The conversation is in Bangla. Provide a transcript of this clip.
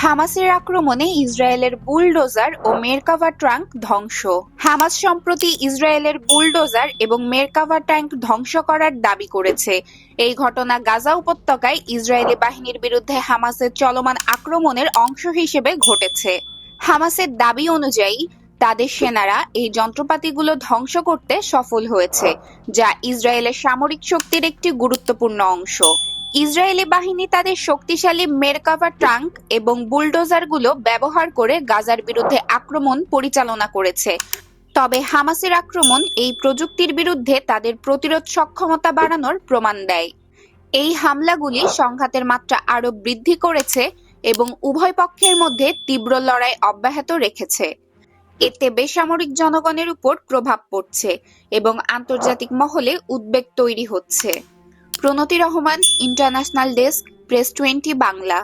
হামাসের আক্রমণে ইসরায়েলের বুলডোজার ও মেরকাভা ট্যাঙ্ক ধ্বংস। হামাস সম্প্রতি ইসরায়েলের বুলডোজার এবং মেরকাভা ট্যাঙ্ক ধ্বংস করার দাবি করেছে। এই ঘটনা গাজা উপত্যকায় ইসরায়েলি বাহিনীর বিরুদ্ধে হামাসের চলমান আক্রমণের অংশ হিসেবে ঘটেছে। হামাসের দাবি অনুযায়ী তাদের সেনারা এই যন্ত্রপাতিগুলো ধ্বংস করতে সফল হয়েছে, যা ইসরায়েলের সামরিক শক্তির একটি গুরুত্বপূর্ণ অংশ। ইসরায়েলি বাহিনী তাদের শক্তিশালী মেরকাভা ট্যাঙ্ক এবং বুলডোজারগুলো ব্যবহার করে গাজার বিরুদ্ধে আক্রমণ পরিচালনা করেছে। তবে হামাসের আক্রমণ এই প্রযুক্তির বিরুদ্ধে তাদের প্রতিরোধ সক্ষমতা বাড়ানোর প্রমাণ দেয়। এই হামলাগুলি সংঘাতের মাত্রা আরও বৃদ্ধি করেছে এবং উভয় পক্ষের মধ্যে তীব্র লড়াই অব্যাহত রেখেছে। এতে বেসামরিক জনগণের উপর প্রভাব পড়ছে এবং আন্তর্জাতিক মহলে উদ্বেগ তৈরি হচ্ছে। Pranati Rahman, international desk, press 20 Bangla.